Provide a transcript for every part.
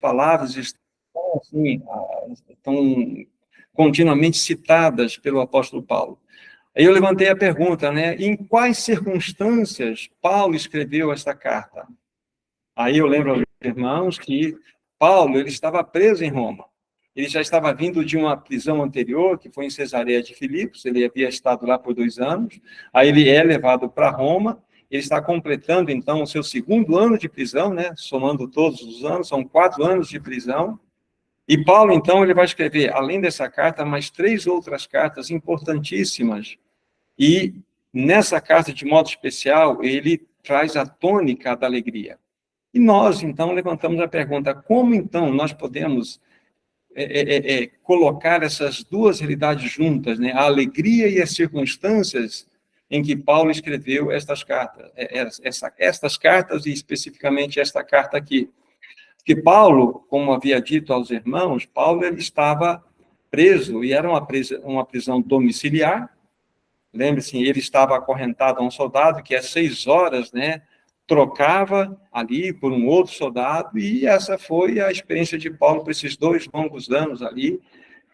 palavras estão, assim, estão continuamente citadas pelo apóstolo Paulo. Aí eu levantei a pergunta, né? Em quais circunstâncias Paulo escreveu esta carta? Aí eu lembro aos irmãos que Paulo, ele estava preso em Roma. Ele já estava vindo de uma prisão anterior, que foi em Cesareia de Filipos, ele havia estado lá por 2 anos, aí ele é levado para Roma, ele está completando, então, o seu 2º ano de prisão, né? Somando todos os anos, são 4 anos de prisão, e Paulo, então, ele vai escrever, além dessa carta, mais 3 outras cartas importantíssimas, e nessa carta, de modo especial, ele traz a tônica da alegria. E nós, então, levantamos a pergunta, como, então, nós podemos colocar essas duas realidades juntas, né? A alegria e as circunstâncias em que Paulo escreveu estas cartas, estas cartas, e especificamente esta carta aqui. Porque Paulo, como havia dito aos irmãos, Paulo ele estava preso, e era uma prisão domiciliar. Lembre-se, ele estava acorrentado a um soldado que, às 6 horas, né, trocava ali por um outro soldado, e essa foi a experiência de Paulo por esses 2 longos anos ali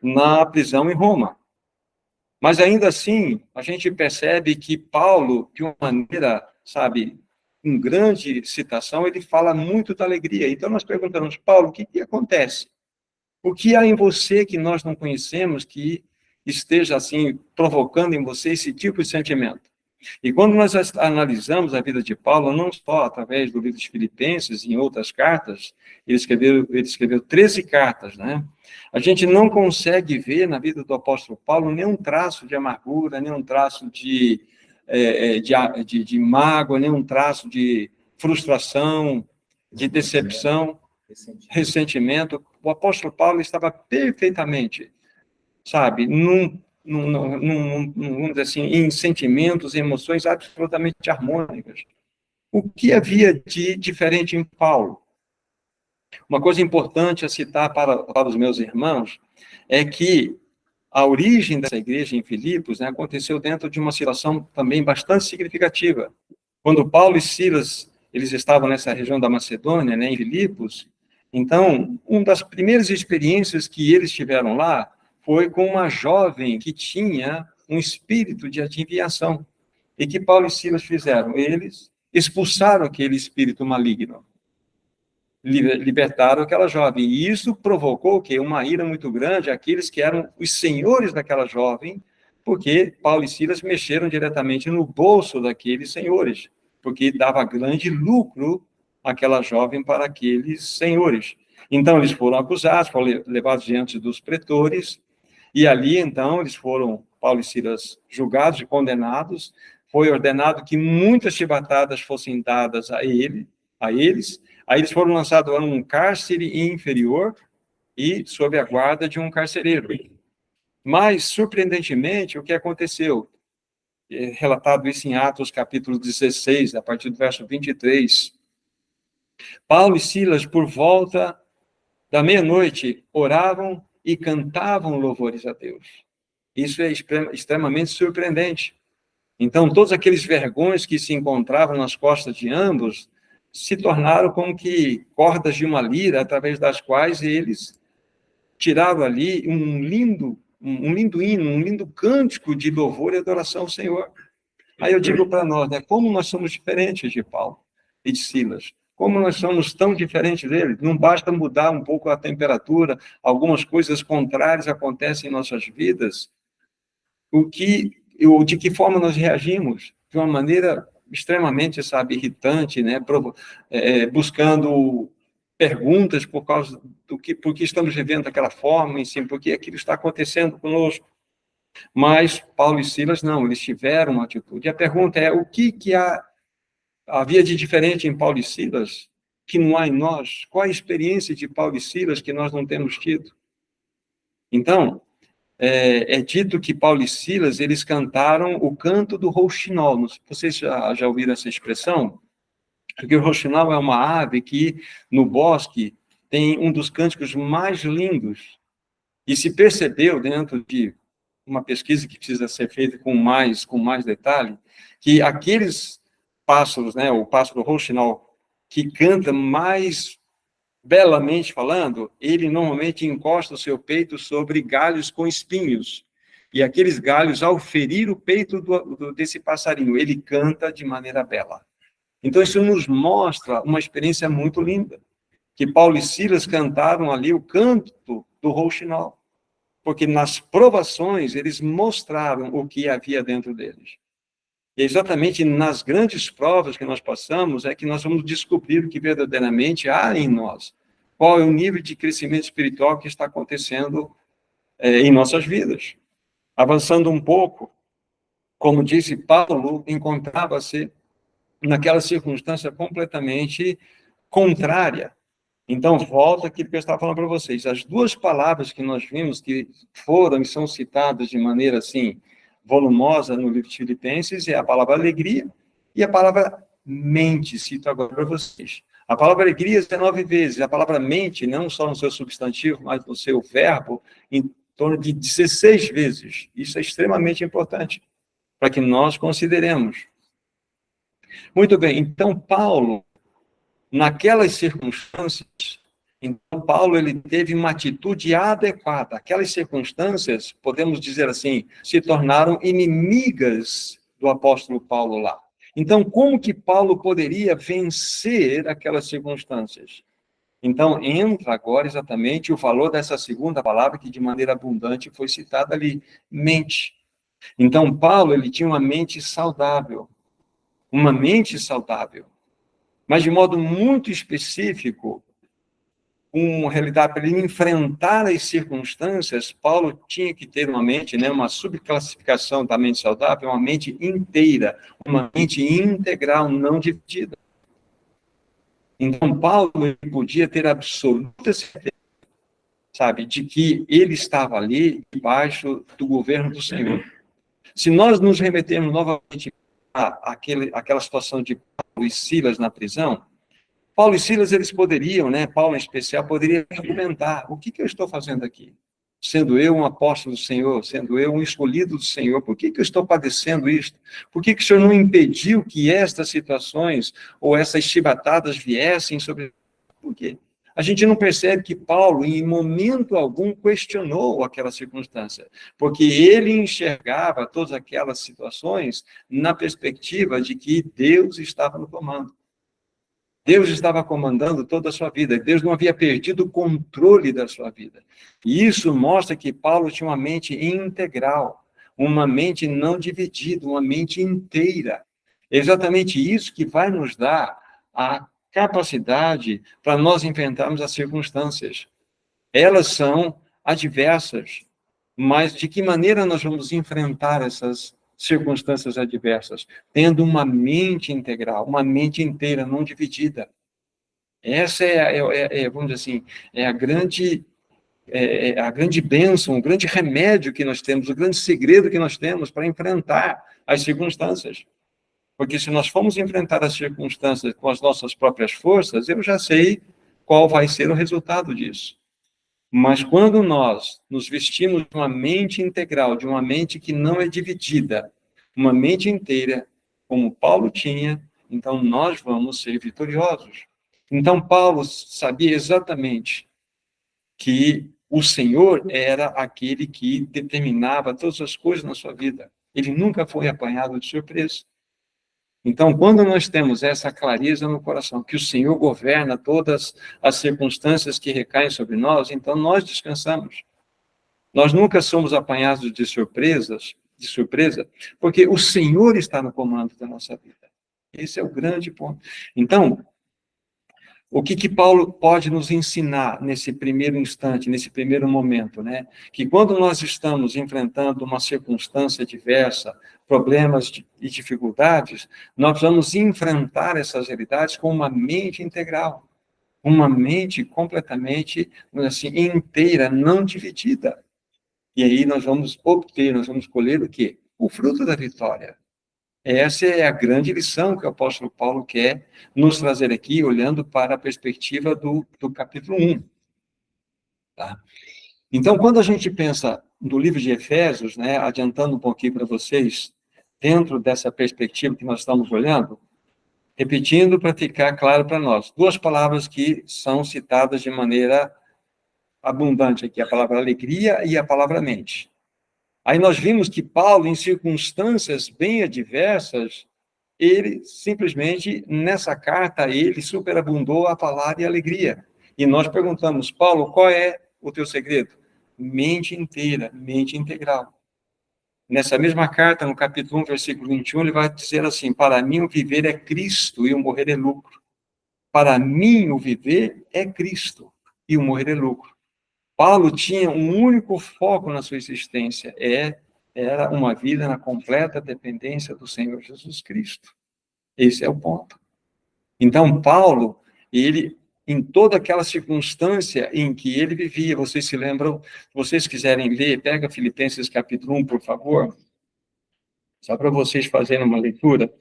na prisão em Roma. Mas, ainda assim, a gente percebe que Paulo, de uma maneira, sabe, com grande citação, ele fala muito da alegria. Então, nós perguntamos, Paulo, o que acontece? O que há em você que nós não conhecemos que esteja, assim, provocando em você esse tipo de sentimento? E quando nós analisamos a vida de Paulo, não só através do livro de Filipenses e em outras cartas, ele escreveu 13 cartas, né? A gente não consegue ver na vida do apóstolo Paulo nenhum traço de amargura, nenhum traço de mágoa, nenhum traço de frustração, de decepção, ressentimento. O apóstolo Paulo estava perfeitamente, sabe, vamos dizer assim, em sentimentos e emoções absolutamente harmônicas. O que havia de diferente em Paulo? Uma coisa importante a citar para os meus irmãos é que a origem dessa igreja em Filipos, né, aconteceu dentro de uma situação também bastante significativa. Quando Paulo e Silas, eles estavam nessa região da Macedônia, né, em Filipos, então, uma das primeiras experiências que eles tiveram lá foi com uma jovem que tinha um espírito de adivinhação. E que Paulo e Silas fizeram? Eles expulsaram aquele espírito maligno, libertaram aquela jovem. E isso provocou que uma ira muito grande àqueles que eram os senhores daquela jovem, porque Paulo e Silas mexeram diretamente no bolso daqueles senhores, porque dava grande lucro aquela jovem para aqueles senhores. Então, eles foram acusados, foram levados diante dos pretores, e ali, então, Paulo e Silas, julgados e condenados. Foi ordenado que muitas chibatadas fossem dadas a eles. Aí eles foram lançados a um cárcere inferior e sob a guarda de um carcereiro. Mas, surpreendentemente, o que aconteceu? Relatado isso em Atos, capítulo 16, a partir do verso 23. Paulo e Silas, por volta da meia-noite, oravam e cantavam louvores a Deus. Isso é extremamente surpreendente. Então, todos aqueles vergões que se encontravam nas costas de ambos se tornaram como que cordas de uma lira, através das quais eles tiraram ali um lindo hino, um lindo cântico de louvor e adoração ao Senhor. Aí eu digo para nós, né, como nós somos diferentes de Paulo e de Silas. Como nós somos tão diferentes deles, não basta mudar um pouco a temperatura, algumas coisas contrárias acontecem em nossas vidas, de que forma nós reagimos? De uma maneira extremamente, sabe, irritante, né, buscando perguntas por que estamos vivendo daquela forma, enfim, porque aquilo está acontecendo conosco. Mas Paulo e Silas não, eles tiveram uma atitude. E a pergunta é, o que havia de diferente em Paulo e Silas que não há em nós? Qual a experiência de Paulo e Silas que nós não temos tido? Então, é dito que Paulo e Silas, eles cantaram o canto do rouxinol. Vocês já ouviram essa expressão? Porque o rouxinol é uma ave que, no bosque, tem um dos cânticos mais lindos. E se percebeu, dentro de uma pesquisa que precisa ser feita com mais detalhe, que aqueles pássaros, né, o pássaro rouxinol, que canta mais belamente falando, ele normalmente encosta o seu peito sobre galhos com espinhos. E aqueles galhos, ao ferir o peito desse passarinho, ele canta de maneira bela. Então, isso nos mostra uma experiência muito linda, que Paulo e Silas cantaram ali o canto do rouxinol, porque nas provações eles mostraram o que havia dentro deles. E exatamente nas grandes provas que nós passamos é que nós vamos descobrir o que verdadeiramente há em nós. Qual é o nível de crescimento espiritual que está acontecendo em nossas vidas. Avançando um pouco, como disse Paulo, encontrava-se naquela circunstância completamente contrária. Então, volta aquilo que eu estava falando para vocês. As duas palavras que nós vimos que foram e são citadas de maneira assim volumosa no livro de Filipenses é a palavra alegria e a palavra mente. Cito agora para vocês. A palavra alegria 19 vezes, a palavra mente, não só no seu substantivo, mas no seu verbo, em torno de 16 vezes. Isso é extremamente importante para que nós consideremos. Muito bem, então Paulo, naquelas circunstâncias, então Paulo ele teve uma atitude adequada. Aquelas circunstâncias, podemos dizer assim, se tornaram inimigas do apóstolo Paulo lá. Então, como que Paulo poderia vencer aquelas circunstâncias? Então, entra agora exatamente o valor dessa segunda palavra que de maneira abundante foi citada ali, mente. Então, Paulo ele tinha uma mente saudável. Uma mente saudável. Mas de modo muito específico, uma realidade para ele enfrentar as circunstâncias, Paulo tinha que ter uma mente, né, uma subclassificação da mente saudável, uma mente inteira, uma mente integral, não dividida. Então, Paulo ele podia ter absoluta certeza, sabe, de que ele estava ali debaixo do governo do Senhor. Se nós nos remetermos novamente àquela situação de Paulo e Silas na prisão, Paulo e Silas, eles poderiam, né, Paulo em especial, poderia argumentar, o que eu estou fazendo aqui? Sendo eu um apóstolo do Senhor, sendo eu um escolhido do Senhor, por que eu estou padecendo isto? Por que o Senhor não impediu que estas situações ou essas chibatadas viessem sobre... Por quê? A gente não percebe que Paulo, em momento algum, questionou aquela circunstância, porque ele enxergava todas aquelas situações na perspectiva de que Deus estava no comando. Deus estava comandando toda a sua vida. Deus não havia perdido o controle da sua vida. E isso mostra que Paulo tinha uma mente integral, uma mente não dividida, uma mente inteira. É exatamente isso que vai nos dar a capacidade para nós enfrentarmos as circunstâncias. Elas são adversas, mas de que maneira nós vamos enfrentar essas circunstâncias adversas? Tendo uma mente integral, uma mente inteira, não dividida. Essa vamos dizer assim, é a grande bênção, o grande remédio que nós temos, o grande segredo que nós temos para enfrentar as circunstâncias. Porque se nós formos enfrentar as circunstâncias com as nossas próprias forças, eu já sei qual vai ser o resultado disso. Mas quando nós nos vestimos de uma mente integral, de uma mente que não é dividida, uma mente inteira, como Paulo tinha, então nós vamos ser vitoriosos. Então Paulo sabia exatamente que o Senhor era aquele que determinava todas as coisas na sua vida. Ele nunca foi apanhado de surpresa. Então, quando nós temos essa clareza no coração, que o Senhor governa todas as circunstâncias que recaem sobre nós, então nós descansamos. Nós nunca somos apanhados de surpresa, porque o Senhor está no comando da nossa vida. Esse é o grande ponto. Então, o que Paulo pode nos ensinar nesse primeiro instante, nesse primeiro momento, né? Que quando nós estamos enfrentando uma circunstância diversa, problemas e dificuldades, nós vamos enfrentar essas realidades com uma mente integral, uma mente completamente, assim, inteira, não dividida. E aí nós vamos colher o quê? O fruto da vitória. Essa é a grande lição que o apóstolo Paulo quer nos trazer aqui, olhando para a perspectiva do capítulo 1. Tá? Então, quando a gente pensa no livro de Efésios, né, adiantando um pouquinho para vocês, dentro dessa perspectiva que nós estamos olhando, Repetindo para ficar claro para nós. Duas palavras que são citadas de maneira abundante aqui, a palavra alegria e a palavra mente. Aí nós vimos que Paulo, em circunstâncias bem adversas, ele simplesmente, nessa carta, ele superabundou a falar de alegria. E nós perguntamos, Paulo, qual é o teu segredo? Mente inteira, mente integral. Nessa mesma carta, no capítulo 1, versículo 21, ele vai dizer assim, para mim o viver é Cristo e o morrer é lucro. Para mim o viver é Cristo e o morrer é lucro. Paulo tinha um único foco na sua existência, era uma vida na completa dependência do Senhor Jesus Cristo. Esse é o ponto. Então, Paulo, ele, em toda aquela circunstância em que ele vivia, vocês se lembram, se vocês quiserem ler, pega Filipenses capítulo 1, por favor, só para vocês fazerem uma leitura,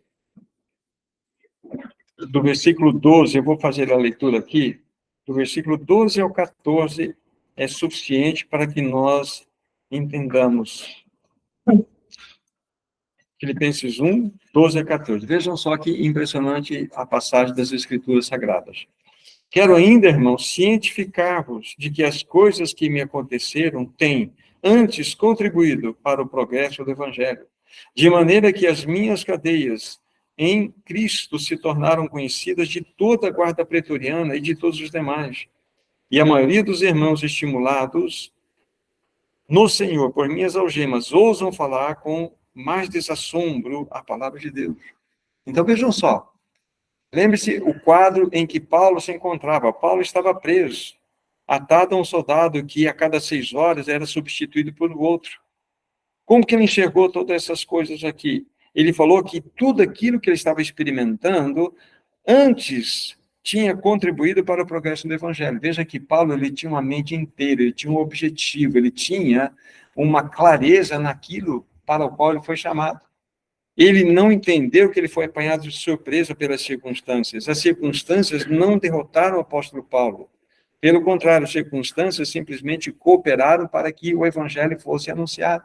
do versículo 12, eu vou fazer a leitura aqui, do versículo 12 ao 14, é suficiente para que nós entendamos. Filipenses 1, 12 a 14. Vejam só que impressionante a passagem das Escrituras Sagradas. Quero ainda, irmãos, cientificar-vos de que as coisas que me aconteceram têm, antes, contribuído para o progresso do Evangelho, de maneira que as minhas cadeias em Cristo se tornaram conhecidas de toda a guarda pretoriana e de todos os demais. E a maioria dos irmãos estimulados no Senhor por minhas algemas ousam falar com mais desassombro a palavra de Deus. Então vejam só, lembre-se o quadro em que Paulo se encontrava. Paulo estava preso, atado a um soldado que a cada 6 horas era substituído por outro. Como que ele enxergou todas essas coisas aqui? Ele falou que tudo aquilo que ele estava experimentando antes tinha contribuído para o progresso do Evangelho. Veja que Paulo, ele tinha uma mente inteira, ele tinha um objetivo, ele tinha uma clareza naquilo para o qual ele foi chamado. Ele não entendeu que ele foi apanhado de surpresa pelas circunstâncias. As circunstâncias não derrotaram o apóstolo Paulo. Pelo contrário, as circunstâncias simplesmente cooperaram para que o Evangelho fosse anunciado.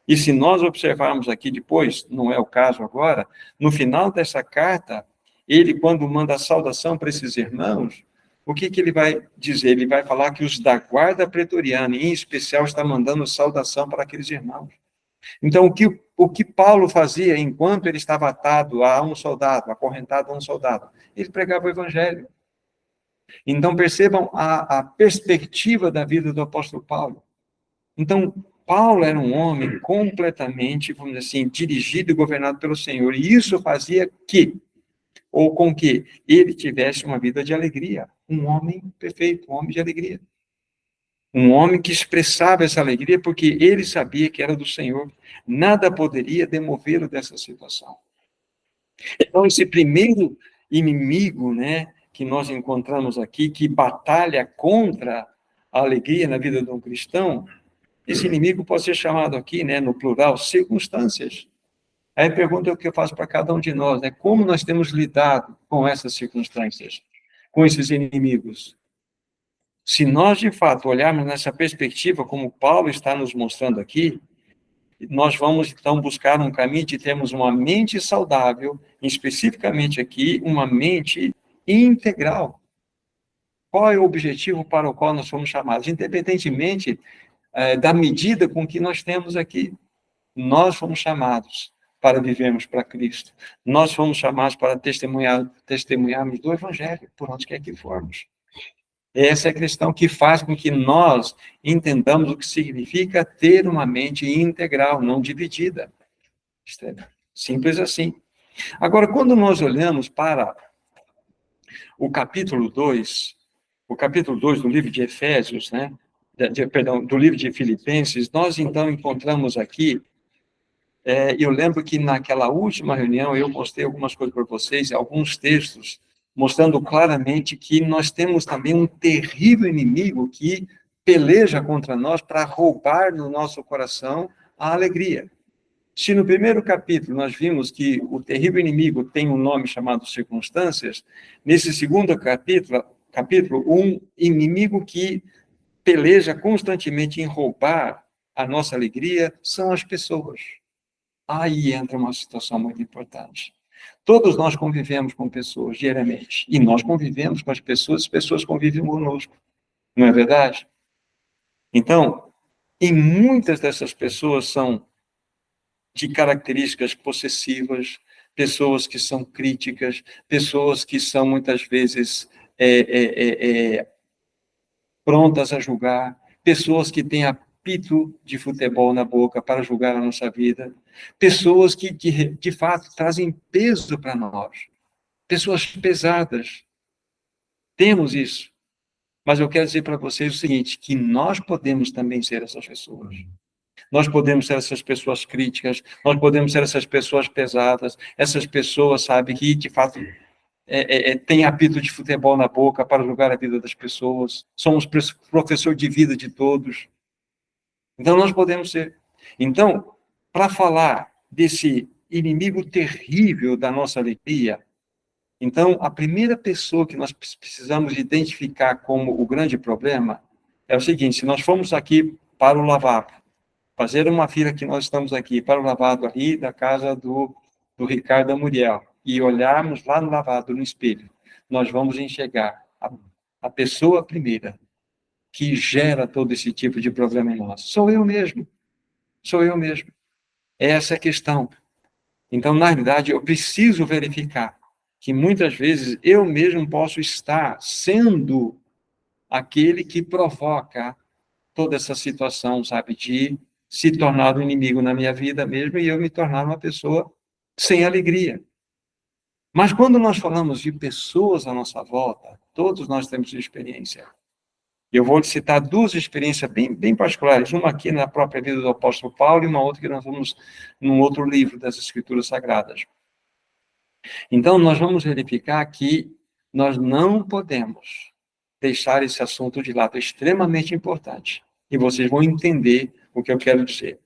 E se nós observarmos aqui depois, não é o caso agora, no final dessa carta, ele, quando manda a saudação para esses irmãos, o que ele vai dizer? Ele vai falar que os da guarda pretoriana, em especial, está mandando saudação para aqueles irmãos. Então, o que Paulo fazia enquanto ele estava atado a um soldado, acorrentado a um soldado? Ele pregava o evangelho. Então, percebam a perspectiva da vida do apóstolo Paulo. Então, Paulo era um homem completamente, vamos dizer assim, dirigido e governado pelo Senhor. E isso fazia com que ele tivesse uma vida de alegria. Um homem perfeito, um homem de alegria. Um homem que expressava essa alegria porque ele sabia que era do Senhor. Nada poderia demovê-lo dessa situação. Então, esse primeiro inimigo, né, que nós encontramos aqui, que batalha contra a alegria na vida de um cristão, esse inimigo pode ser chamado aqui, né, no plural, circunstâncias. Aí a pergunta que eu faço para cada um de nós, né, como nós temos lidado com essas circunstâncias, com esses inimigos? Se nós, de fato, olharmos nessa perspectiva, como Paulo está nos mostrando aqui, nós vamos, então, buscar um caminho de termos uma mente saudável, especificamente aqui, uma mente integral. Qual é o objetivo para o qual nós fomos chamados? Independentemente da medida com que nós temos aqui, nós fomos chamados para vivermos para Cristo. Nós fomos chamados para testemunharmos do Evangelho, por onde quer que formos. Essa é a questão que faz com que nós entendamos o que significa ter uma mente integral, não dividida. Simples assim. Agora, quando nós olhamos para o capítulo 2 do livro de Efésios, né? Do livro de Filipenses, nós então encontramos aqui, eu lembro que naquela última reunião eu mostrei algumas coisas para vocês, alguns textos, mostrando claramente que nós temos também um terrível inimigo que peleja contra nós para roubar no nosso coração a alegria. Se no primeiro capítulo nós vimos que o terrível inimigo tem um nome chamado circunstâncias, nesse segundo capítulo, um inimigo que peleja constantemente em roubar a nossa alegria são as pessoas. Aí entra uma situação muito importante. Todos nós convivemos com pessoas diariamente. E nós convivemos com as pessoas convivem conosco. Não é verdade? Então, e muitas dessas pessoas são de características possessivas, pessoas que são críticas, pessoas que são, muitas vezes, prontas a julgar, pessoas que têm apito de futebol na boca para julgar a nossa vida, pessoas que, de fato, trazem peso para nós, pessoas pesadas. Temos isso. Mas eu quero dizer para vocês o seguinte, que nós podemos também ser essas pessoas. Nós podemos ser essas pessoas críticas, nós podemos ser essas pessoas pesadas, essas pessoas, sabe, que, de fato, têm apito de futebol na boca para julgar a vida das pessoas. Somos professor de vida de todos. Então, nós podemos ser. Então, para falar desse inimigo terrível da nossa alegria, então, a primeira pessoa que nós precisamos identificar como o grande problema é o seguinte: se nós formos aqui para o lavabo, fazer uma fila que nós estamos aqui, para o lavado ali da casa do Ricardo Muriel, e olharmos lá no lavado, no espelho, nós vamos enxergar a pessoa primeira que gera todo esse tipo de problema em nós. Sou eu mesmo. Sou eu mesmo. Essa é a questão. Então, na realidade, eu preciso verificar que muitas vezes eu mesmo posso estar sendo aquele que provoca toda essa situação, sabe, de se tornar um inimigo na minha vida mesmo e eu me tornar uma pessoa sem alegria. Mas quando nós falamos de pessoas à nossa volta, todos nós temos experiência. Eu vou citar duas experiências bem particulares, uma aqui na própria vida do apóstolo Paulo e uma outra que nós vamos num outro livro das Escrituras Sagradas. Então, nós vamos verificar que nós não podemos deixar esse assunto de lado, é extremamente importante. E vocês vão entender o que eu quero dizer.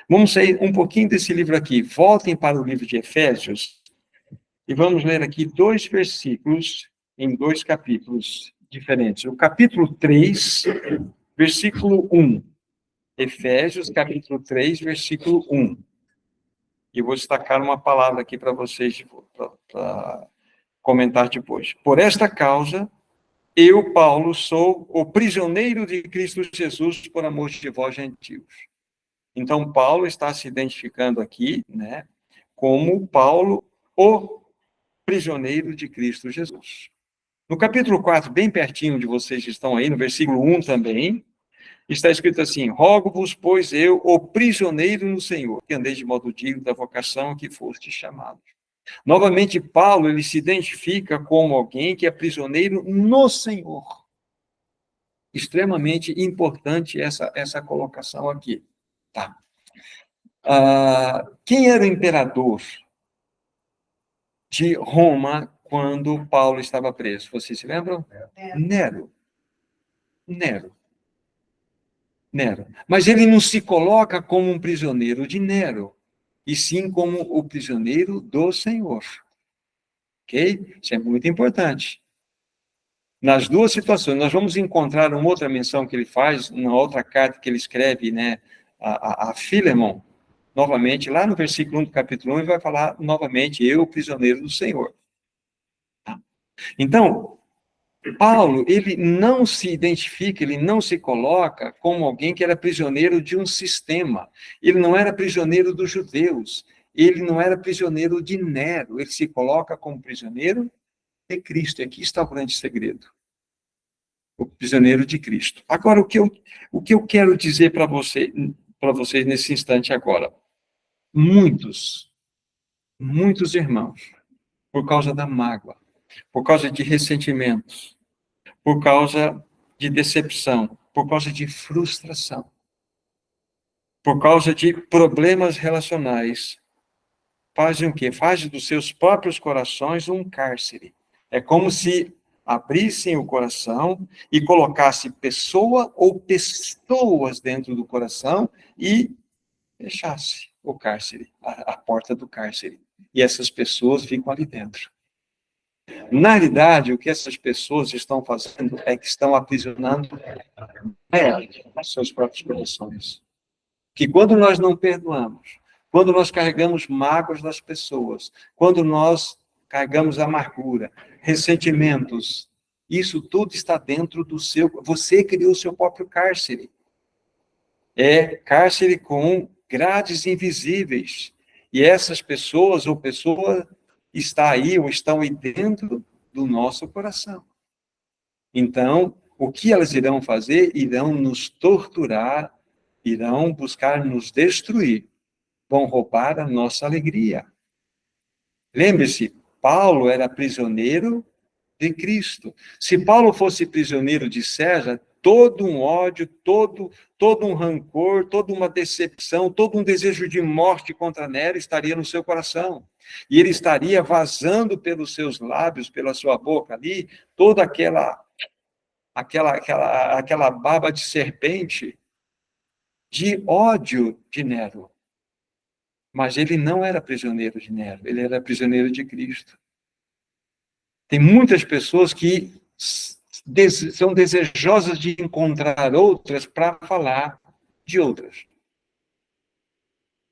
Vamos sair um pouquinho desse livro aqui. Voltem para o livro de Efésios e vamos ler aqui 2 versículos em 2 capítulos diferentes. O capítulo 3, versículo 1. Efésios, capítulo 3, versículo 1. E vou destacar uma palavra aqui para vocês, para comentar depois. Por esta causa, eu, Paulo, sou o prisioneiro de Cristo Jesus por amor de vós, gentios. Então, Paulo está se identificando aqui, né, como Paulo, o prisioneiro de Cristo Jesus. No capítulo 4, bem pertinho de vocês que estão aí, no versículo 1 também, está escrito assim: rogo-vos, pois eu, o prisioneiro no Senhor, que andeis de modo digno da vocação a que foste chamados. Novamente, Paulo, ele se identifica como alguém que é prisioneiro no Senhor. Extremamente importante essa colocação aqui. Tá. Quem era o imperador de Roma quando Paulo estava preso? Vocês se lembram? Nero. Mas ele não se coloca como um prisioneiro de Nero, e sim como o prisioneiro do Senhor. Ok? Isso é muito importante. Nas duas situações, nós vamos encontrar uma outra menção que ele faz, na outra carta que ele escreve, né, a Filemon, novamente, lá no versículo 1 do capítulo 1, ele vai falar novamente: eu, prisioneiro do Senhor. Então, Paulo, ele não se identifica, ele não se coloca como alguém que era prisioneiro de um sistema. Ele não era prisioneiro dos judeus, ele não era prisioneiro de Nero, ele se coloca como prisioneiro de Cristo. E aqui está o grande segredo. O prisioneiro de Cristo. Agora, o que eu quero dizer para vocês nesse instante agora? Muitos irmãos, por causa da mágoa, por causa de ressentimentos, por causa de decepção, por causa de frustração, por causa de problemas relacionais, fazem o quê? Fazem dos seus próprios corações um cárcere. É como se abrissem o coração e colocassem pessoa ou pessoas dentro do coração e fechasse o cárcere, a porta do cárcere. E essas pessoas ficam ali dentro. Na realidade, o que essas pessoas estão fazendo é que estão aprisionando os seus próprios corações. Que quando nós não perdoamos, quando nós carregamos mágoas das pessoas, quando nós carregamos amargura, ressentimentos, isso tudo está dentro do seu... Você criou o seu próprio cárcere. É cárcere com grades invisíveis. E essas pessoas ou pessoa está aí ou estão aí dentro do nosso coração. Então, o que elas irão fazer? Irão nos torturar, irão buscar nos destruir, vão roubar a nossa alegria. Lembre-se, Paulo era prisioneiro de Cristo. Se Paulo fosse prisioneiro de César, todo um ódio, todo um rancor, toda uma decepção, todo um desejo de morte contra Nero estaria no seu coração. E ele estaria vazando pelos seus lábios, pela sua boca ali, toda aquela baba de serpente de ódio de Nero. Mas ele não era prisioneiro de Nero, ele era prisioneiro de Cristo. Tem muitas pessoas que são desejosas de encontrar outras para falar de outras.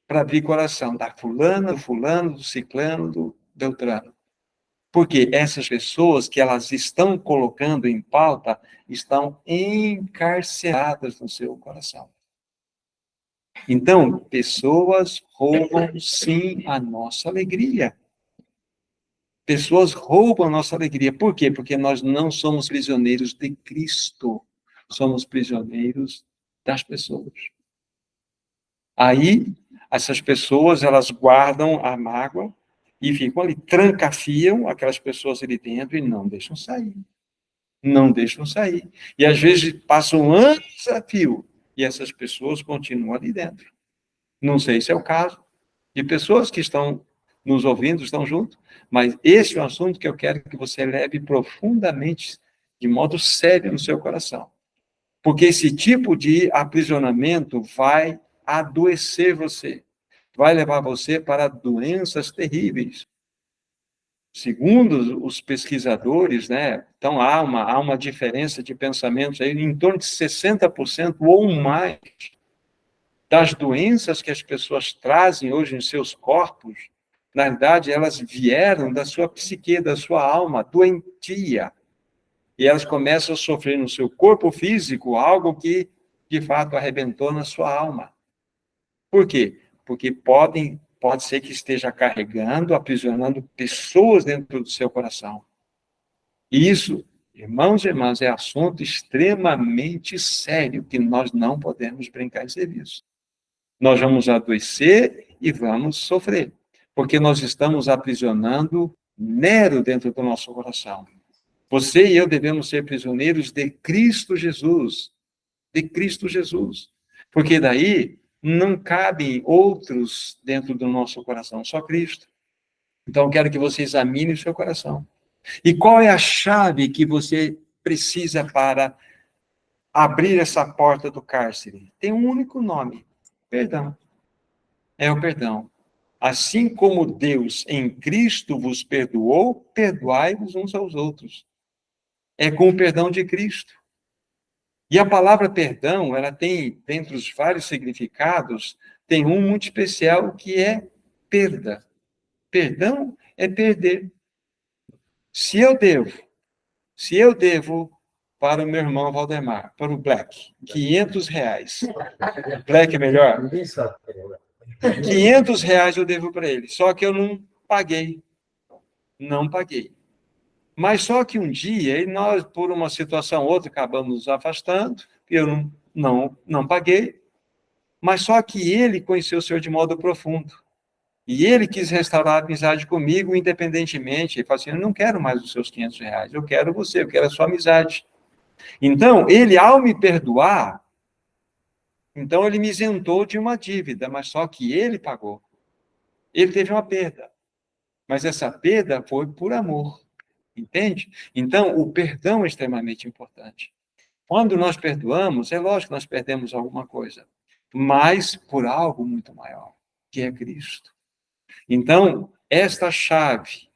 Para abrir coração, da fulana, do fulano, do ciclano, do beltrano. Porque essas pessoas que elas estão colocando em pauta estão encarceradas no seu coração. Então, pessoas roubam, sim, a nossa alegria. Pessoas roubam a nossa alegria. Por quê? Porque nós não somos prisioneiros de Cristo. Somos prisioneiros das pessoas. Aí, essas pessoas, elas guardam a mágoa e ficam ali, trancafiam aquelas pessoas ali dentro e não deixam sair. Não deixam sair. E, às vezes, passam anos a fio e essas pessoas continuam ali dentro. Não sei se é o caso de pessoas que estão nos ouvindo, estão juntos, mas esse é um assunto que eu quero que você leve profundamente, de modo sério no seu coração. Porque esse tipo de aprisionamento vai adoecer você, vai levar você para doenças terríveis. Segundo os pesquisadores, né, então há uma diferença de pensamentos aí, em torno de 60% ou mais das doenças que as pessoas trazem hoje em seus corpos, na verdade, elas vieram da sua psique, da sua alma, doentia. E elas começam a sofrer no seu corpo físico algo que, de fato, arrebentou na sua alma. Por quê? Porque pode ser que esteja carregando, aprisionando pessoas dentro do seu coração. E isso, irmãos e irmãs, é assunto extremamente sério, que nós não podemos brincar em serviço. Nós vamos adoecer e vamos sofrer, porque nós estamos aprisionando Nero dentro do nosso coração. Você e eu devemos ser prisioneiros de Cristo Jesus, de Cristo Jesus, porque daí não cabem outros dentro do nosso coração, só Cristo. Então, quero que você examine o seu coração. E qual é a chave que você precisa para abrir essa porta do cárcere? Tem um único nome: perdão. É o perdão. Assim como Deus em Cristo vos perdoou, perdoai-vos uns aos outros. É com o perdão de Cristo. E a palavra perdão, ela tem, dentre os vários significados, tem um muito especial que é perda. Perdão é perder. Se eu devo para o meu irmão Valdemar, para o Black, R$500. Black é melhor? Ninguém sabe. R$500 eu devo para ele, só que eu não paguei. Não paguei. Mas só que um dia, nós, por uma situação ou outra, acabamos nos afastando, eu não paguei, mas só que ele conheceu o Senhor de modo profundo. E ele quis restaurar a amizade comigo, independentemente. Ele falou assim: eu não quero mais os seus R$500, eu quero você, eu quero a sua amizade. Então, ele, ao me perdoar, então ele me isentou de uma dívida, mas só que ele pagou. Ele teve uma perda, mas essa perda foi por amor. Entende? Então, o perdão é extremamente importante. Quando nós perdoamos, é lógico que nós perdemos alguma coisa, mas por algo muito maior, que é Cristo. Então, esta chave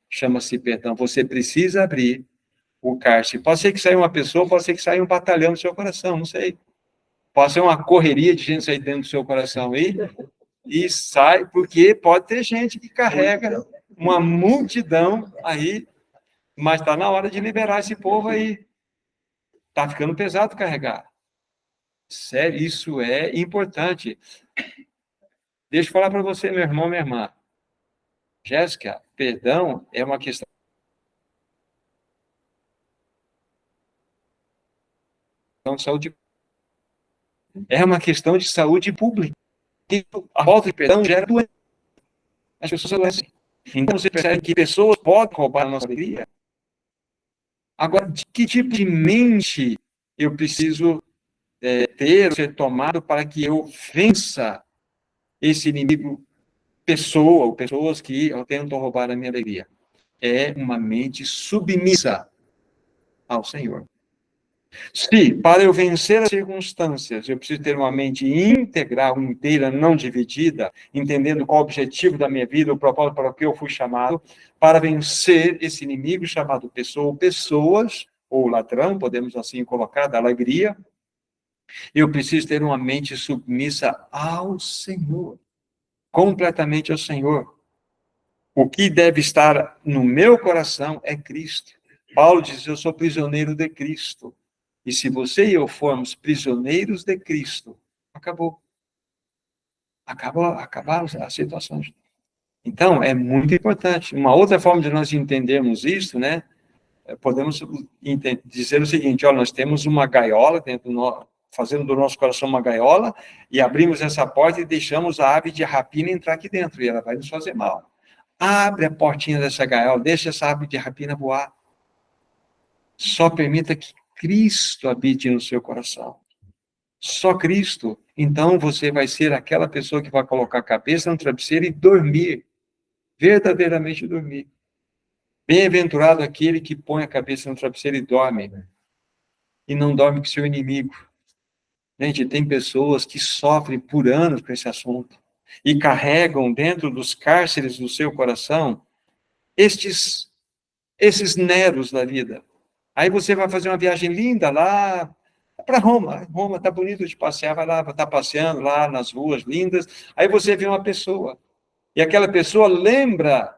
chama-se perdão. Você precisa abrir o cárcere. Pode ser que saia uma pessoa, pode ser que saia um batalhão do seu coração, não sei. Pode ser uma correria de gente sair dentro do seu coração aí, e sai, porque pode ter gente que carrega uma multidão aí, mas está na hora de liberar esse povo aí. Está ficando pesado carregar. Sério, isso é importante. Deixa eu falar para você, meu irmão, minha irmã. Jéssica, perdão é uma questão de saúde. É uma questão de saúde pública. A falta de perdão gera doença. As pessoas adoecem. Então, você percebe que pessoas podem roubar a nossa alegria. Agora, de que tipo de mente eu preciso ter, ser tomado para que eu vença esse inimigo pessoa, ou pessoas que tentam roubar a minha alegria? É uma mente submissa ao Senhor. Se, para eu vencer as circunstâncias, eu preciso ter uma mente integral, inteira, não dividida, entendendo qual o objetivo da minha vida, o propósito para o que eu fui chamado, para vencer esse inimigo chamado pessoa, ou pessoas, ou ladrão, podemos assim colocar, da alegria, eu preciso ter uma mente submissa ao Senhor, completamente ao Senhor. O que deve estar no meu coração é Cristo. Paulo diz, eu sou prisioneiro de Cristo. E se você e eu formos prisioneiros de Cristo, acabou. Acabaram as situações. Então, é muito importante. Uma outra forma de nós entendermos isso, né? Podemos dizer o seguinte, olha, nós temos uma gaiola dentro do fazendo do nosso coração uma gaiola, e abrimos essa porta e deixamos a ave de rapina entrar aqui dentro, e ela vai nos fazer mal. Abre a portinha dessa gaiola, deixa essa ave de rapina voar. Só permita que Cristo habite no seu coração. Só Cristo. Então você vai ser aquela pessoa que vai colocar a cabeça no travesseiro e dormir. Verdadeiramente dormir. Bem-aventurado aquele que põe a cabeça no travesseiro e dorme. E não dorme com seu inimigo. Gente, tem pessoas que sofrem por anos com esse assunto. E carregam dentro dos cárceres do seu coração esses neros da vida. Aí você vai fazer uma viagem linda lá para Roma. Roma está bonito de passear, vai lá, está passeando lá nas ruas lindas. Aí você vê uma pessoa. E aquela pessoa lembra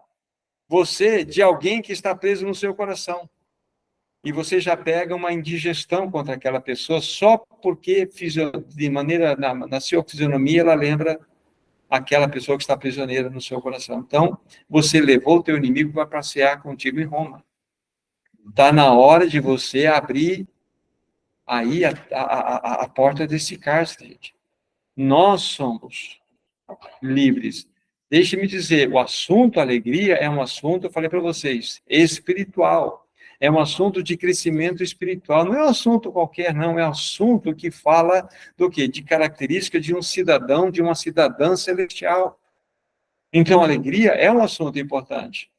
você de alguém que está preso no seu coração. E você já pega uma indigestão contra aquela pessoa só porque, de maneira, na sua fisionomia, ela lembra aquela pessoa que está prisioneira no seu coração. Então, você levou o teu inimigo para passear contigo em Roma. Está na hora de você abrir aí a porta desse cárcere, gente. Nós somos livres. Deixe-me dizer, o assunto alegria é um assunto, eu falei para vocês, espiritual. É um assunto de crescimento espiritual. Não é um assunto qualquer, não. É um assunto que fala do quê? De característica de um cidadão, de uma cidadã celestial. Então, a alegria é um assunto importante.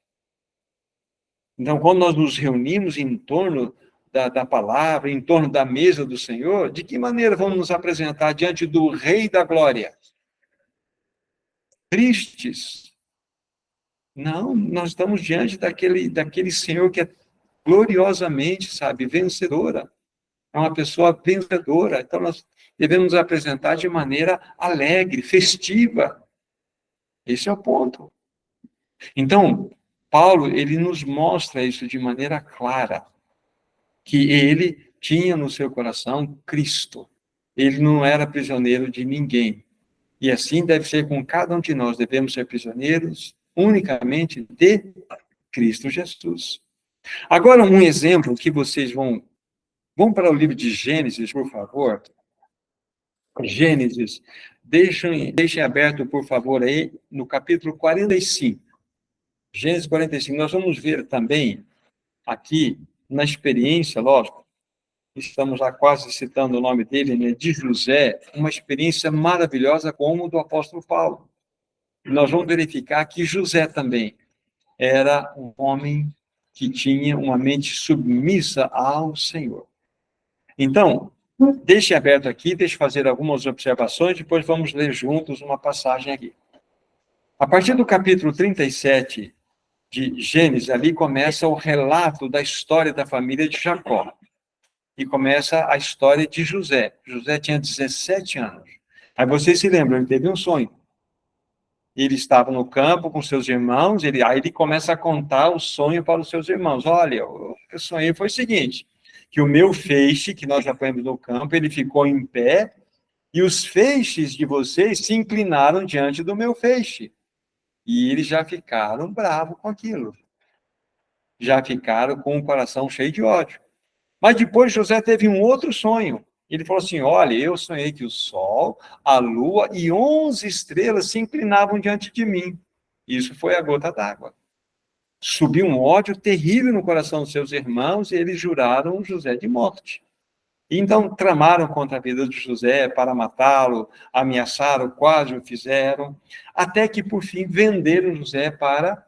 Então, quando nós nos reunimos em torno da palavra, em torno da mesa do Senhor, de que maneira vamos nos apresentar diante do Rei da Glória? Tristes? Não, nós estamos diante daquele Senhor que é gloriosamente, sabe, vencedora. É uma pessoa vencedora. Então, nós devemos nos apresentar de maneira alegre, festiva. Esse é o ponto. Então, Paulo, ele nos mostra isso de maneira clara, que ele tinha no seu coração Cristo. Ele não era prisioneiro de ninguém. E assim deve ser com cada um de nós. Devemos ser prisioneiros unicamente de Cristo Jesus. Agora, um exemplo que vocês vão para o livro de Gênesis, por favor. Gênesis. Deixem aberto, por favor, aí, no capítulo 45. Gênesis 45. Nós vamos ver também, aqui, na experiência, lógico, estamos lá quase citando o nome dele, né, de José, uma experiência maravilhosa como do apóstolo Paulo. Nós vamos verificar que José também era um homem que tinha uma mente submissa ao Senhor. Então, deixe aberto aqui, deixe fazer algumas observações, depois vamos ler juntos uma passagem aqui. A partir do capítulo 37 de Gênesis, ali começa o relato da história da família de Jacó. E começa a história de José. José tinha 17 anos. Aí vocês se lembram, ele teve um sonho. ele estava no campo com seus irmãos, aí ele começa a contar o sonho para os seus irmãos. Olha, o que eu sonhei foi o seguinte, que o meu feixe, que nós já põemos no campo, ele ficou em pé, e os feixes de vocês se inclinaram diante do meu feixe. E eles já ficaram bravos com aquilo. Já ficaram com o coração cheio de ódio. Mas depois José teve um outro sonho. Ele falou assim, olha, eu sonhei que o sol, a lua e 11 estrelas se inclinavam diante de mim. Isso foi a gota d'água. Subiu um ódio terrível no coração dos seus irmãos e eles juraram José de morte. Então, tramaram contra a vida de José para matá-lo, ameaçaram, quase o fizeram, até que, por fim, venderam José para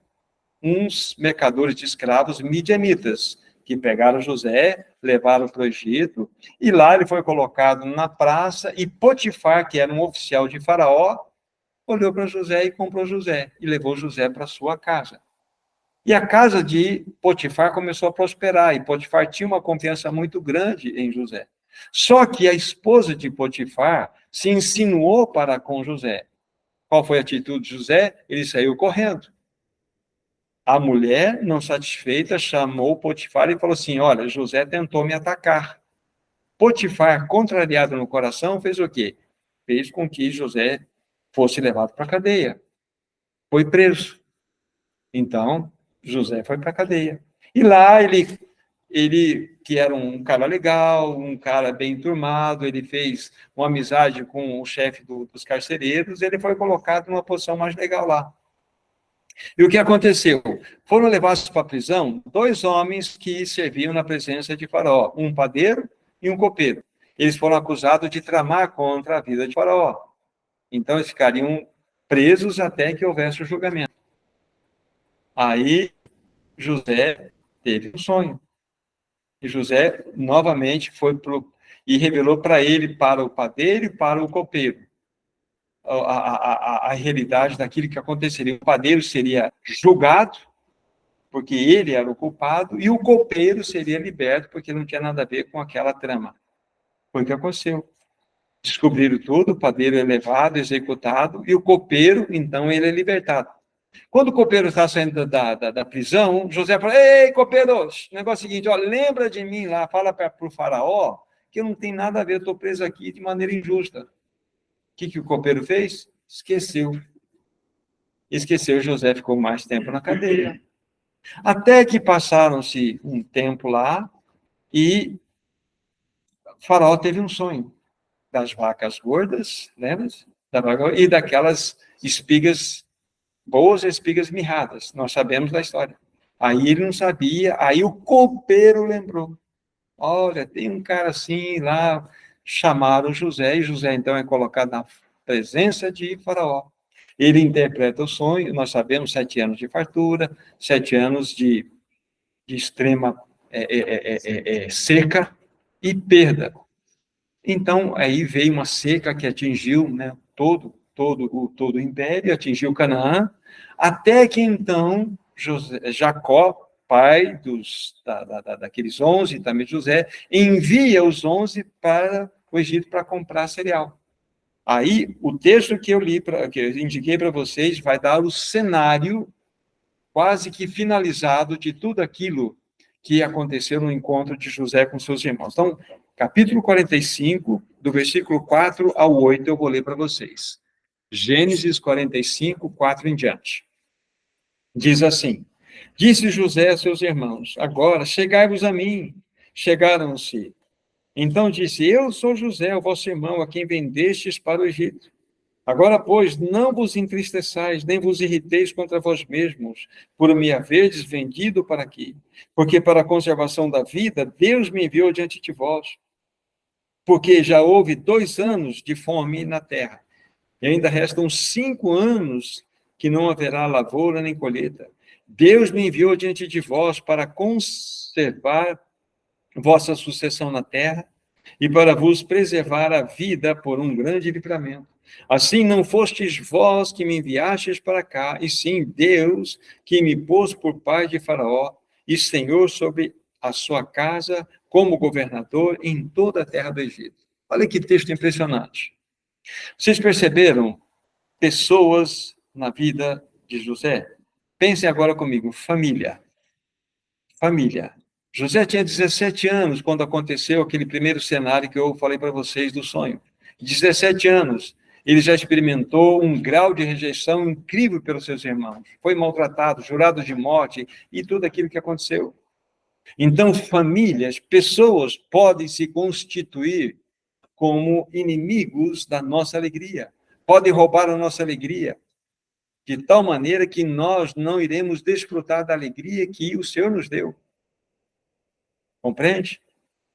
uns mercadores de escravos midianitas, que pegaram José, levaram para o Egito, e lá ele foi colocado na praça, e Potifar, que era um oficial de Faraó, olhou para José e comprou José, e levou José para sua casa. E a casa de Potifar começou a prosperar, e Potifar tinha uma confiança muito grande em José. Só que a esposa de Potifar se insinuou para com José. Qual foi a atitude de José? Ele saiu correndo. A mulher, não satisfeita, chamou Potifar e falou assim, olha, José tentou me atacar. Potifar, contrariado no coração, fez o quê? Fez com que José fosse levado para a cadeia. Foi preso. Então, José foi para a cadeia. E lá ele, que era um cara legal, um cara bem turmado, ele fez uma amizade com o chefe dos carcereiros, ele foi colocado numa posição mais legal lá. E o que aconteceu? Foram levados para a prisão 2 homens que serviam na presença de Faraó, um padeiro e um copeiro. Eles foram acusados de tramar contra a vida de Faraó. Então, eles ficariam presos até que houvesse o julgamento. Aí, José teve um sonho. E José, novamente, e revelou para ele, para o padeiro e para o copeiro, a realidade daquilo que aconteceria. O padeiro seria julgado, porque ele era o culpado, e o copeiro seria liberto, porque não tinha nada a ver com aquela trama. Foi o que aconteceu. Descobriram tudo, o padeiro é levado, executado, e o copeiro, então, ele é libertado. Quando o copeiro está saindo da prisão, José fala, ei, copeiro, negócio seguinte, ó, lembra de mim lá, fala para o faraó, que eu não tenho nada a ver, eu estou preso aqui de maneira injusta. O que o copeiro fez? Esqueceu. Esqueceu, José ficou mais tempo na cadeia. Até que passaram-se um tempo lá, e Faraó teve um sonho das vacas gordas, lembra? E daquelas espigas boas e espigas mirradas. Nós sabemos da história. Aí ele não sabia, aí o copeiro lembrou. Olha, tem um cara assim lá, chamaram José, e José então é colocado na presença de Faraó. Ele interpreta o sonho, nós sabemos, 7 anos de fartura, 7 anos de extrema seca e perda. Então, aí veio uma seca que atingiu, né, todo o império, atingiu Canaã, até que então Jacó, pai daqueles 11, também José, envia os 11 para o Egito para comprar cereal. Aí, o texto que eu li, que eu indiquei para vocês, vai dar o cenário quase que finalizado de tudo aquilo que aconteceu no encontro de José com seus irmãos. Então, capítulo 45, do versículo 4 ao 8, eu vou ler para vocês. Gênesis 45, 4 em diante. Diz assim, disse José a seus irmãos, agora chegai-vos a mim. Chegaram-se. Então disse, eu sou José, o vosso irmão, a quem vendestes para o Egito. Agora, pois, não vos entristeçais, nem vos irriteis contra vós mesmos, por me haverdes vendido para aqui, porque para a conservação da vida, Deus me enviou diante de vós. Porque já houve 2 anos de fome na terra, e ainda restam 5 anos que não haverá lavoura nem colheita. Deus me enviou diante de vós para conservar vossa sucessão na terra e para vos preservar a vida por um grande livramento. Assim não fostes vós que me enviastes para cá, e sim Deus que me pôs por pai de Faraó e senhor sobre a sua casa como governador em toda a terra do Egito. Olha que texto impressionante. Vocês perceberam? Pessoas na vida de José? Pensem agora comigo, família. Família. José tinha 17 anos quando aconteceu aquele primeiro cenário que eu falei para vocês do sonho. 17 anos, ele já experimentou um grau de rejeição incrível pelos seus irmãos. Foi maltratado, jurado de morte e tudo aquilo que aconteceu. Então, famílias, pessoas podem se constituir como inimigos da nossa alegria. Podem roubar a nossa alegria, de tal maneira que nós não iremos desfrutar da alegria que o Senhor nos deu. Compreende?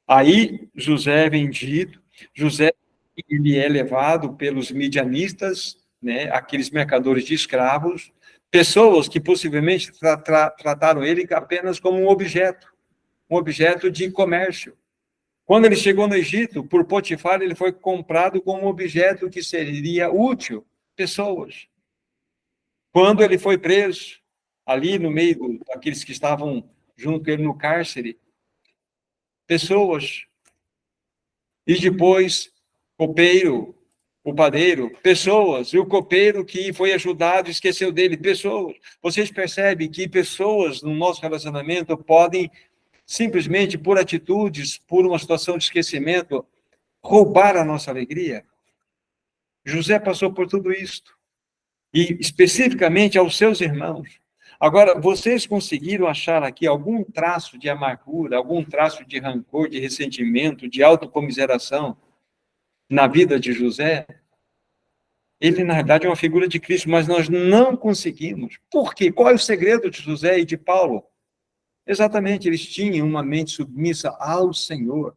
Aí José é vendido, José ele é levado pelos midianistas, né, aqueles mercadores de escravos, pessoas que possivelmente trataram ele apenas como um objeto de comércio. Quando ele chegou no Egito, por Potifar, ele foi comprado como um objeto que seria útil, pessoas. Quando ele foi preso, ali no meio daqueles que estavam junto com ele no cárcere, pessoas. E depois, copeiro, o padeiro, pessoas. E o copeiro que foi ajudado, esqueceu dele, pessoas. Vocês percebem que pessoas no nosso relacionamento podem, simplesmente por atitudes, por uma situação de esquecimento, roubar a nossa alegria? José passou por tudo isto. E especificamente aos seus irmãos. Agora, vocês conseguiram achar aqui algum traço de amargura, algum traço de rancor, de ressentimento, de autocomiseração na vida de José? Ele, na verdade, é uma figura de Cristo, mas nós não conseguimos. Por quê? Qual é o segredo de José e de Paulo? Exatamente, eles tinham uma mente submissa ao Senhor.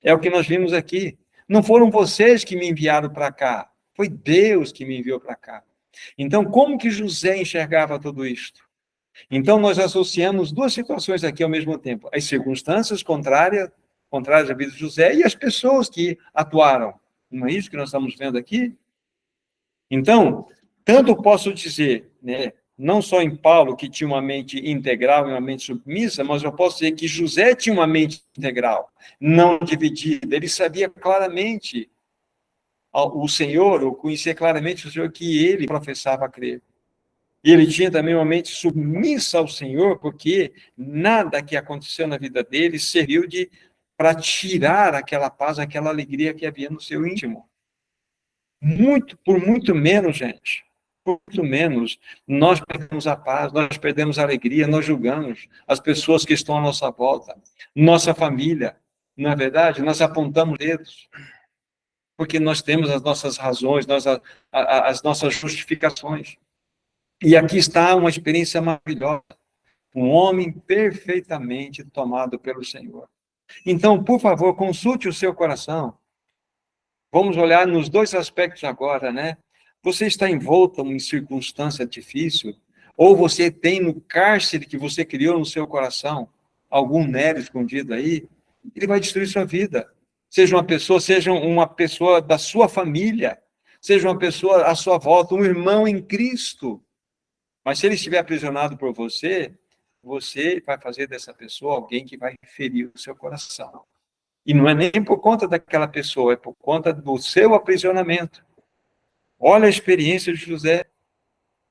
É o que nós vimos aqui. Não foram vocês que me enviaram para cá, foi Deus que me enviou para cá. Então, como que José enxergava tudo isto? Então, nós associamos duas situações aqui ao mesmo tempo. As circunstâncias contrárias à vida de José e as pessoas que atuaram. Não é isso que nós estamos vendo aqui? Então, tanto posso dizer, né, não só em Paulo, que tinha uma mente integral e uma mente submissa, mas eu posso dizer que José tinha uma mente integral, não dividida. Ele sabia claramente o Senhor, ou conhecia claramente o Senhor que ele professava crer. E ele tinha também uma mente submissa ao Senhor, porque nada que aconteceu na vida dele serviu para tirar aquela paz, aquela alegria que havia no seu íntimo. Por muito menos, gente, por muito menos, nós perdemos a paz, nós perdemos a alegria, nós julgamos as pessoas que estão à nossa volta, nossa família, não é verdade? Nós apontamos dedos, porque nós temos as nossas razões, as nossas justificações. E aqui está uma experiência maravilhosa, um homem perfeitamente tomado pelo Senhor. Então, por favor, consulte o seu coração. Vamos olhar nos dois aspectos agora, né? Você está envolto em circunstância difícil, ou você tem no cárcere que você criou no seu coração algum Nero escondido aí, ele vai destruir sua vida. Seja uma pessoa da sua família, seja uma pessoa à sua volta, um irmão em Cristo. Mas se ele estiver aprisionado por você, você vai fazer dessa pessoa alguém que vai ferir o seu coração. E não é nem por conta daquela pessoa, é por conta do seu aprisionamento. Olha a experiência de José.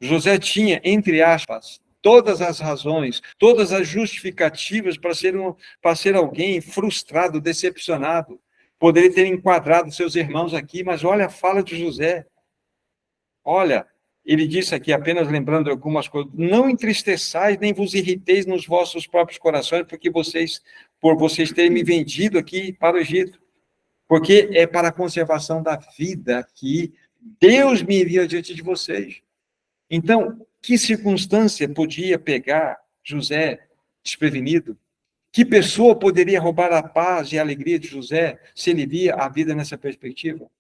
José tinha, entre aspas, todas as razões, todas as justificativas para ser alguém frustrado, decepcionado. Poderia ter enquadrado seus irmãos aqui, mas olha a fala de José. Olha, ele disse aqui, apenas lembrando algumas coisas, não entristeçais, nem vos irriteis nos vossos próprios corações, por vocês terem me vendido aqui para o Egito, porque é para a conservação da vida que Deus me envia diante de vocês. Então, que circunstância podia pegar José desprevenido? Que pessoa poderia roubar a paz e a alegria de José se ele via a vida nessa perspectiva?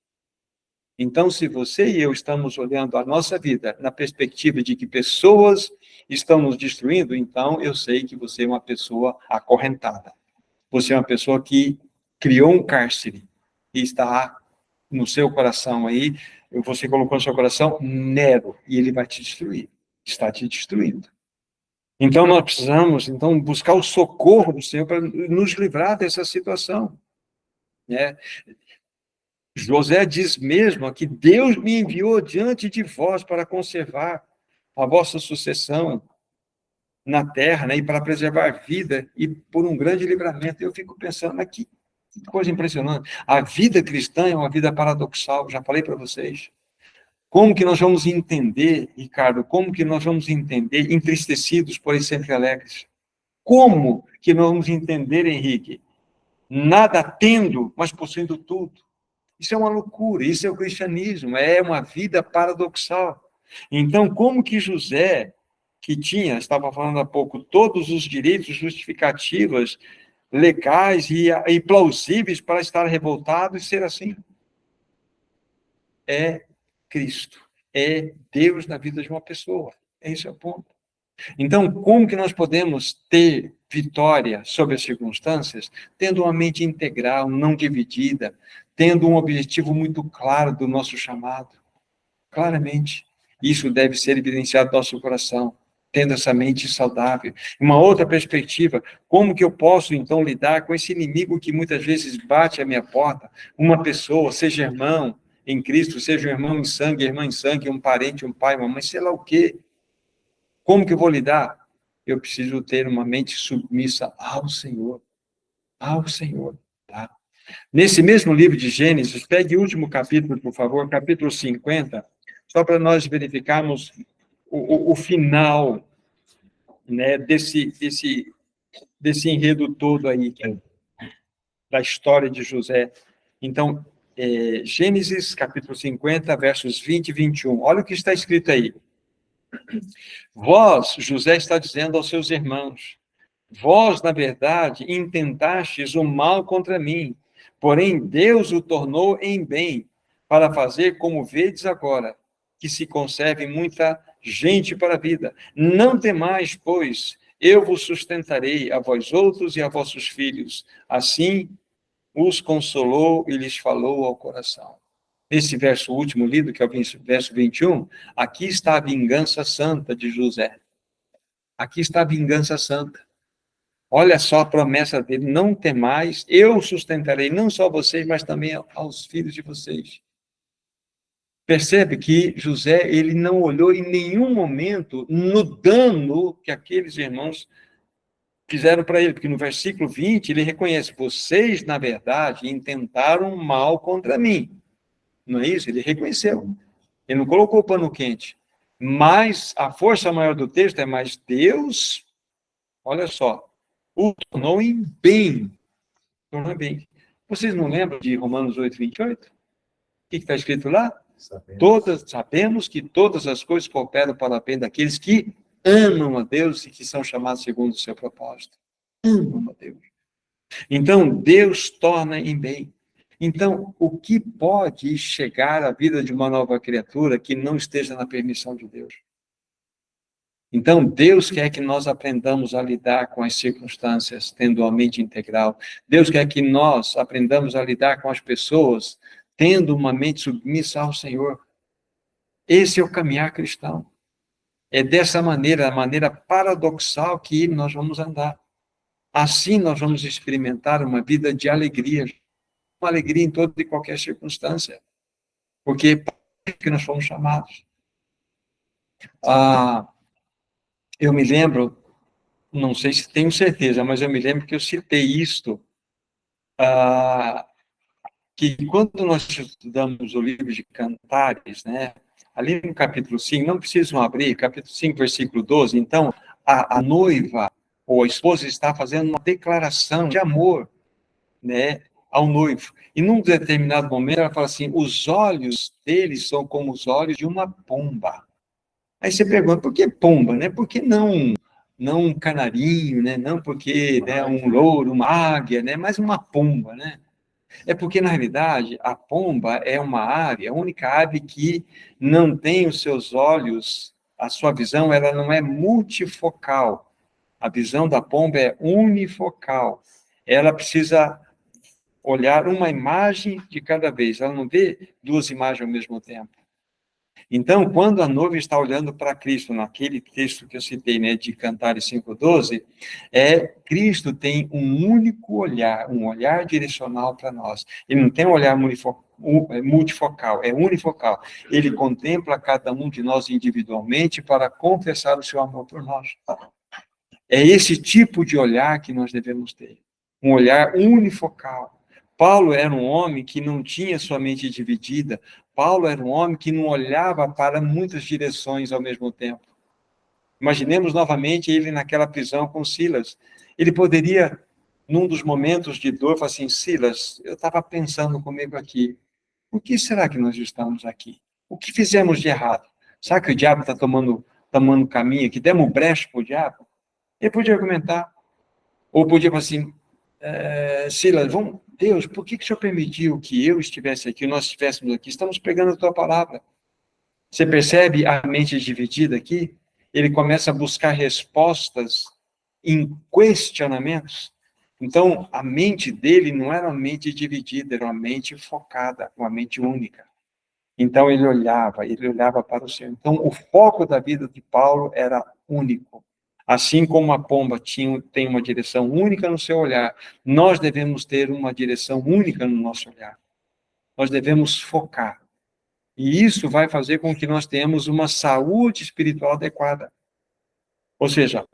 Então, se você e eu estamos olhando a nossa vida na perspectiva de que pessoas estão nos destruindo, então eu sei que você é uma pessoa acorrentada. Você é uma pessoa que criou um cárcere e está no seu coração aí, você colocou no seu coração Nero, e ele vai te destruir. Está te destruindo. Então, nós precisamos buscar o socorro do Senhor para nos livrar dessa situação. Né? José diz mesmo que Deus me enviou diante de vós para conservar a vossa sucessão na terra, né, e para preservar a vida e por um grande livramento. Eu fico pensando, mas que coisa impressionante. A vida cristã é uma vida paradoxal, já falei para vocês. Como que nós vamos entender, Ricardo, como que nós vamos entender entristecidos, porém sempre alegres? Como que nós vamos entender, Henrique, nada tendo, mas possuindo tudo? Isso é uma loucura, isso é o cristianismo, é uma vida paradoxal. Então, como que José, que tinha, estava falando há pouco, todos os direitos, justificativas, legais e plausíveis para estar revoltado e ser assim? É Cristo, é Deus na vida de uma pessoa. Esse é o ponto. Então, como que nós podemos ter vitória sobre as circunstâncias? Tendo uma mente integral, não dividida, tendo um objetivo muito claro do nosso chamado. Claramente, isso deve ser evidenciado no nosso coração, tendo essa mente saudável. Uma outra perspectiva, como que eu posso, então, lidar com esse inimigo que muitas vezes bate à minha porta? Uma pessoa, seja irmão em Cristo, seja um irmão em sangue, irmã em sangue, um parente, um pai, uma mãe, sei lá o quê. Como que eu vou lidar? Eu preciso ter uma mente submissa ao Senhor. Ao Senhor. Tá? Nesse mesmo livro de Gênesis, pegue o último capítulo, por favor, capítulo 50, só para nós verificarmos o final, né, desse enredo todo aí, da história de José. Então, Gênesis, capítulo 50, versos 20 e 21. Olha o que está escrito aí. Vós, José está dizendo aos seus irmãos, vós, na verdade, intentastes o mal contra mim, porém Deus o tornou em bem, para fazer como vedes agora, que se conserve muita gente para a vida. Não temais, pois, eu vos sustentarei a vós outros e a vossos filhos. Assim os consolou e lhes falou ao coração. Nesse verso último lido, que é o verso 21, aqui está a vingança santa de José. Aqui está a vingança santa. Olha só a promessa dele, não temais, eu sustentarei não só vocês, mas também aos filhos de vocês. Percebe que José, ele não olhou em nenhum momento no dano que aqueles irmãos fizeram para ele, porque no versículo 20 ele reconhece, vocês, na verdade, intentaram mal contra mim. Não é isso? Ele reconheceu. Ele não colocou o pano quente. Mas a força maior do texto é, mas Deus, olha só, o tornou em bem. Tornou em bem. Vocês não lembram de Romanos 8, 28? O que está escrito lá? Sabemos que todas as coisas cooperam para o bem daqueles que amam a Deus e que são chamados segundo o seu propósito. Amam a Deus. Então, Deus torna em bem. Então, o que pode chegar à vida de uma nova criatura que não esteja na permissão de Deus? Então, Deus quer que nós aprendamos a lidar com as circunstâncias, tendo uma mente integral. Deus quer que nós aprendamos a lidar com as pessoas, tendo uma mente submissa ao Senhor. Esse é o caminhar cristão. É dessa maneira, a maneira paradoxal que nós vamos andar. Assim nós vamos experimentar uma vida de alegria, uma alegria em toda e qualquer circunstância, porque é que nós fomos chamados. Eu me lembro, não sei se tenho certeza, mas eu me lembro que eu citei isto, que quando nós estudamos o livro de Cantares, né, ali no capítulo 5, não precisam abrir, capítulo 5, versículo 12, então, a noiva, ou a esposa está fazendo uma declaração de amor, né, ao noivo. E num determinado momento ela fala assim, os olhos deles são como os olhos de uma pomba. Aí você pergunta, por que pomba, né? Por que não um canarinho, né? Não porque, né, um louro, uma águia, né? Mas uma pomba, né? É porque, na realidade, a pomba é uma ave, a única ave que não tem os seus olhos, a sua visão, ela não é multifocal. A visão da pomba é unifocal. Ela precisa olhar uma imagem de cada vez, ela não vê duas imagens ao mesmo tempo. Então, quando a noiva está olhando para Cristo, naquele texto que eu citei, né, de Cantares 5:12, Cristo tem um único olhar, um olhar direcional para nós. Ele não tem um olhar multifocal, é unifocal. Ele contempla cada um de nós individualmente para confessar o seu amor por nós. É esse tipo de olhar que nós devemos ter, um olhar unifocal. Paulo era um homem que não tinha sua mente dividida. Paulo era um homem que não olhava para muitas direções ao mesmo tempo. Imaginemos novamente ele naquela prisão com Silas. Ele poderia, num dos momentos de dor, falar assim: Silas, eu estava pensando comigo aqui, por que será que nós estamos aqui? O que fizemos de errado? Será que o diabo está tomando caminho aqui? Demos brecha para o diabo? Ele podia argumentar. Ou podia falar assim: Silas, Deus, por que o Senhor permitiu que eu estivesse aqui, nós estivéssemos aqui? Estamos pregando a tua palavra. Você percebe a mente dividida aqui? Ele começa a buscar respostas em questionamentos. Então, a mente dele não era uma mente dividida, era uma mente focada, uma mente única. Então, ele olhava para o Senhor. Então, o foco da vida de Paulo era único. Assim como a pomba tem uma direção única no seu olhar, nós devemos ter uma direção única no nosso olhar. Nós devemos focar. E isso vai fazer com que nós tenhamos uma saúde espiritual adequada. Ou seja,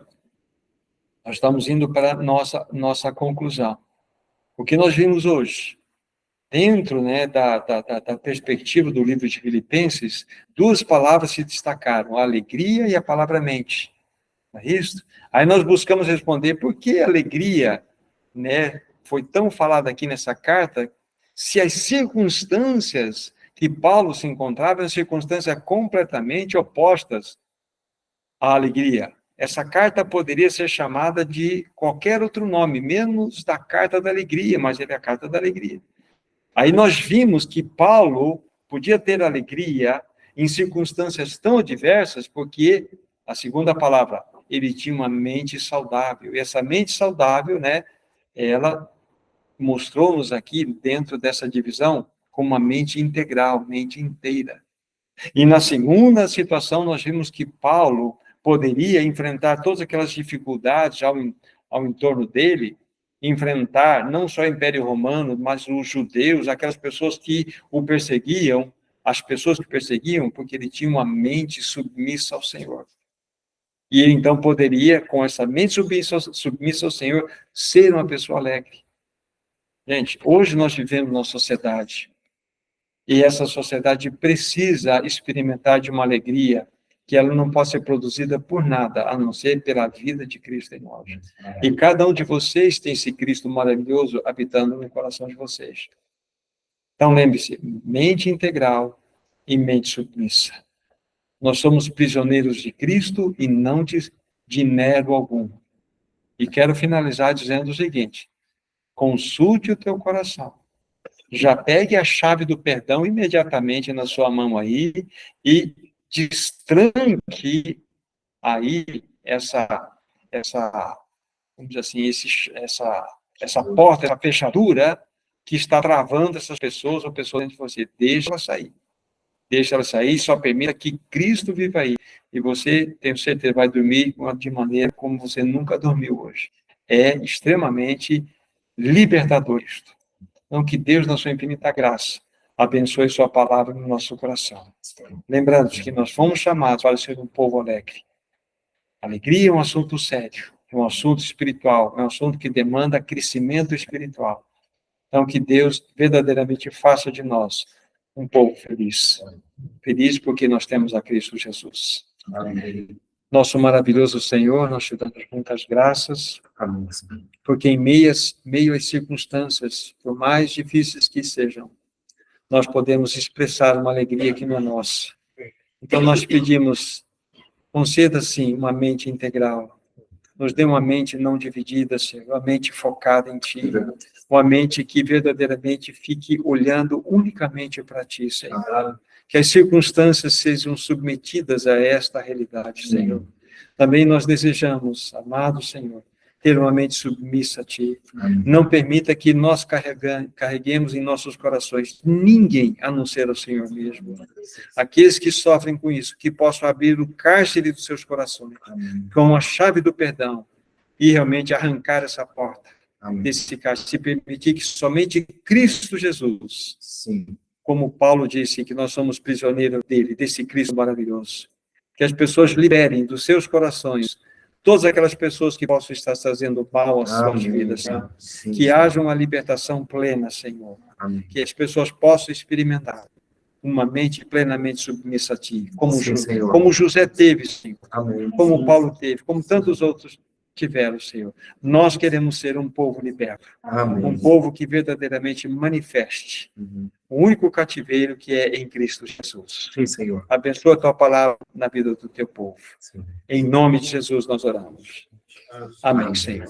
nós estamos indo para a nossa conclusão. O que nós vimos hoje, dentro, né, da perspectiva do livro de Filipenses, duas palavras se destacaram, a alegria e a palavra mente. Não é isso? Aí nós buscamos responder por que a alegria, né, foi tão falada aqui nessa carta, se as circunstâncias que Paulo se encontrava eram circunstâncias completamente opostas à alegria. Essa carta poderia ser chamada de qualquer outro nome, menos da carta da alegria, mas é a carta da alegria. Aí nós vimos que Paulo podia ter alegria em circunstâncias tão adversas, porque, a segunda palavra, ele tinha uma mente saudável. E essa mente saudável, né, ela mostrou-nos aqui, dentro dessa divisão, como uma mente integral, mente inteira. E na segunda situação, nós vimos que Paulo poderia enfrentar todas aquelas dificuldades ao entorno dele, enfrentar não só o Império Romano, mas os judeus, aquelas pessoas que o perseguiam, as pessoas que perseguiam, porque ele tinha uma mente submissa ao Senhor. E ele, então, poderia, com essa mente submissa ao Senhor, ser uma pessoa alegre. Gente, hoje nós vivemos numa sociedade, e essa sociedade precisa experimentar de uma alegria que ela não pode ser produzida por nada, a não ser pela vida de Cristo em nós. E cada um de vocês tem esse Cristo maravilhoso habitando no coração de vocês. Então, lembre-se, mente integral e mente submissa. Nós somos prisioneiros de Cristo e não de mero algum. E quero finalizar dizendo o seguinte: consulte o teu coração. Já pegue a chave do perdão imediatamente na sua mão aí e destranque aí essa vamos dizer assim, essa porta, essa fechadura que está travando essas pessoas ou pessoas dentro de você. Deixa ela sair. Deixa ela sair, só permita que Cristo viva aí. E você, tenho certeza, vai dormir de maneira como você nunca dormiu hoje. É extremamente libertador isto. Então, que Deus, na sua infinita graça, abençoe sua palavra no nosso coração. Lembrando que nós fomos chamados para ser um povo alegre. Alegria é um assunto sério, é um assunto espiritual, é um assunto que demanda crescimento espiritual. Então, que Deus verdadeiramente faça de nós um povo feliz. Feliz porque nós temos a Cristo Jesus. Amém. Nosso maravilhoso Senhor, nós te damos muitas graças, porque em meio às circunstâncias, por mais difíceis que sejam, nós podemos expressar uma alegria que não é nossa. Então nós pedimos, conceda, sim, uma mente integral, nos dê uma mente não dividida, Senhor, uma mente focada em Ti, uma mente que verdadeiramente fique olhando unicamente para Ti, Senhor. Que as circunstâncias sejam submetidas a esta realidade, Senhor. Também nós desejamos, amado Senhor, ter uma mente submissa a Ti. Não permita que nós carreguemos em nossos corações ninguém a não ser o Senhor mesmo. Aqueles que sofrem com isso, que possam abrir o cárcere dos seus corações com a chave do perdão e realmente arrancar essa porta desse cárcere, se permitir que somente Cristo Jesus como Paulo disse, que nós somos prisioneiros dele, desse Cristo maravilhoso. Que as pessoas liberem dos seus corações todas aquelas pessoas que possam estar trazendo mal às suas vidas, Senhor. Sim, Que haja uma libertação plena, Senhor. Amém. Que as pessoas possam experimentar uma mente plenamente submissa a Ti, como José teve, Senhor, Amém. como Paulo teve, como tantos outros tiveram, Senhor. Nós queremos ser um povo liberto, Amém. um povo que verdadeiramente manifeste o único cativeiro que é em Cristo Jesus. Sim, Senhor. Abençoa a Tua palavra na vida do Teu povo. Sim. Em nome de Jesus nós oramos. Amém, Senhor.